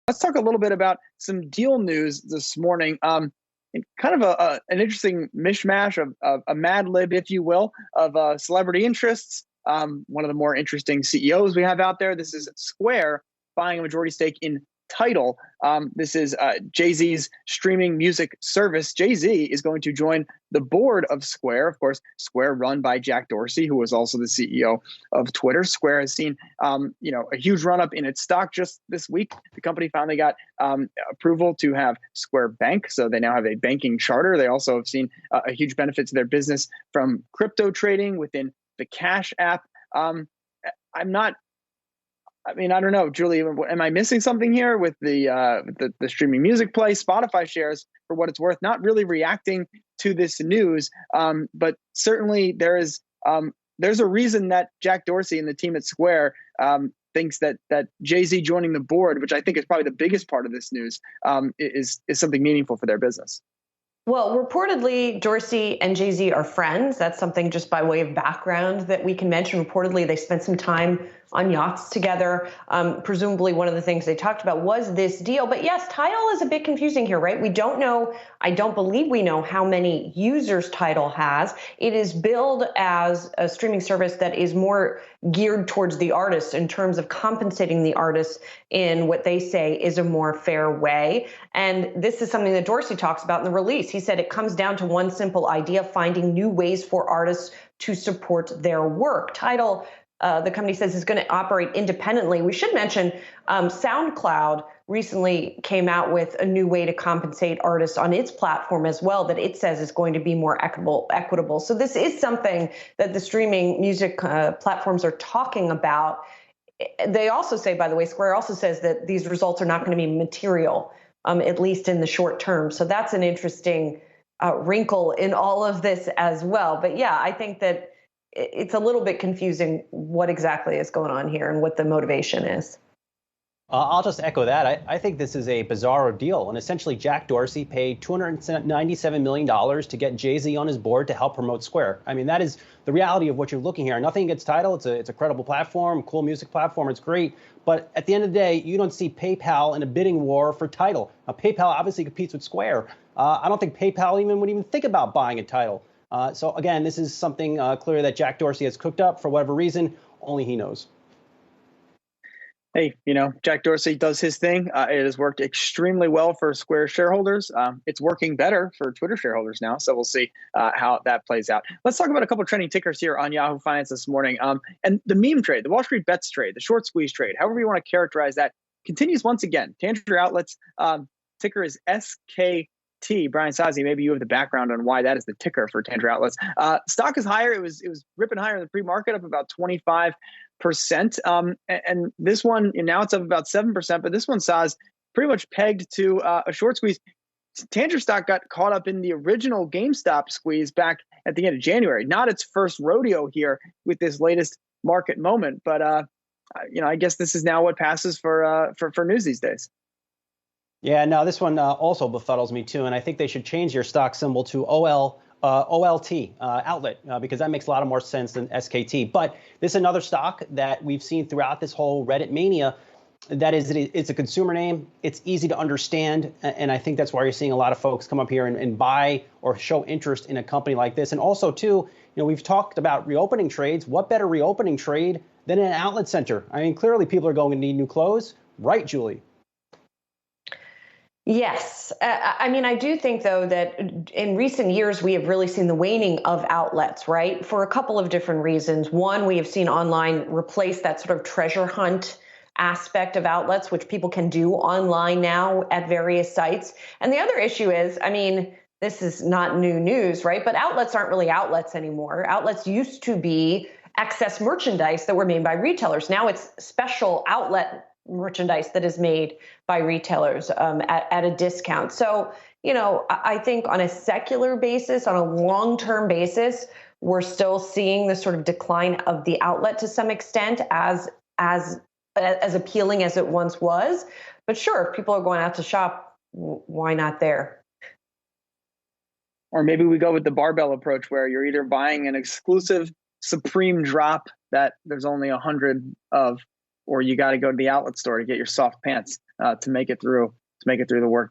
Let's talk a little bit about some deal news this morning. Kind of an interesting mishmash of a mad lib, if you will, of celebrity interests. One of the more interesting CEOs we have out there. This is Square buying a majority stake in Tidal. This is Jay-Z's streaming music service. Jay-Z is going to join the board of Square. Of course, Square run by Jack Dorsey, who was also the CEO of Twitter. Square has seen, a huge run up in its stock just this week. The company finally got approval to have Square Bank, so they now have a banking charter. They also have seen a huge benefit to their business from crypto trading within the Cash app. I'm not. I mean, I don't know, Julie. Am I missing something here with the streaming music play? Spotify shares, for what it's worth, not really reacting to this news, but certainly there's a reason that Jack Dorsey and the team at Square thinks that Jay-Z joining the board, which I think is probably the biggest part of this news, is something meaningful for their business. Well, reportedly, Dorsey and Jay-Z are friends. That's something just by way of background that we can mention. Reportedly, they spent some time on yachts together. Presumably, one of the things they talked about was this deal. But yes, Tidal is a bit confusing here, right? We don't know. I don't believe we know how many users Tidal has. It is billed as a streaming service that is more geared towards the artists in terms of compensating the artists in what they say is a more fair way. And this is something that Dorsey talks about in the release. He said it comes down to one simple idea: finding new ways for artists to support their work. Tidal, the company says, is going to operate independently. We should mention SoundCloud recently came out with a new way to compensate artists on its platform as well, that it says is going to be more equitable. So this is something that the streaming music platforms are talking about. They also say, by the way, Square also says that these results are not going to be material, at least in the short term. So that's an interesting wrinkle in all of this as well. But yeah, I think that it's a little bit confusing what exactly is going on here and what the motivation is. I'll just echo that. I think this is a bizarre deal. And essentially, Jack Dorsey paid $297 million to get Jay-Z on his board to help promote Square. I mean, that is the reality of what you're looking here. Nothing against Tidal. It's a credible platform, cool music platform. It's great. But at the end of the day, you don't see PayPal in a bidding war for Tidal. Now, PayPal obviously competes with Square. I don't think PayPal would even think about buying a Tidal. So again, this is something clear that Jack Dorsey has cooked up for whatever reason. Only he knows. Hey, Jack Dorsey does his thing. It has worked extremely well for Square shareholders. It's working better for Twitter shareholders now. So we'll see how that plays out. Let's talk about a couple of trending tickers here on Yahoo Finance this morning. And the meme trade, the Wall Street bets trade, the short squeeze trade, however you want to characterize that, continues once again. Tangier Outlets ticker is SKT. Brian Sozzi, maybe you have the background on why that is the ticker for Tangier Outlets. Stock is higher. It was ripping higher in the pre-market, up about 25%. And this one, now it's up about 7%, but this one Saz pretty much pegged to a short squeeze. Tangier stock got caught up in the original GameStop squeeze back at the end of January. Not its first rodeo here with this latest market moment, but I guess this is now what passes for news these days. Yeah, no, this one also befuddles me too, and I think they should change your stock symbol to OLT, outlet, because that makes a lot more sense than SKT. But this is another stock that we've seen throughout this whole Reddit mania. That is, it's a consumer name. It's easy to understand. And I think that's why you're seeing a lot of folks come up here and buy or show interest in a company like this. And also, too, we've talked about reopening trades. What better reopening trade than an outlet center? I mean, clearly people are going to need new clothes. Right, Julie? Yes. I mean, I do think, though, that in recent years, we have really seen the waning of outlets, right? For a couple of different reasons. One, we have seen online replace that sort of treasure hunt aspect of outlets, which people can do online now at various sites. And the other issue is, I mean, this is not new news, right? But outlets aren't really outlets anymore. Outlets used to be excess merchandise that were made by retailers. Now it's special outlet merchandise that is made by retailers at a discount. So, I think on a secular basis, on a long-term basis, we're still seeing the sort of decline of the outlet to some extent as appealing as it once was. But sure, if people are going out to shop, why not there? Or maybe we go with the barbell approach where you're either buying an exclusive Supreme drop that there's only 100 of, or you got to go to the outlet store to get your soft pants to make it through the work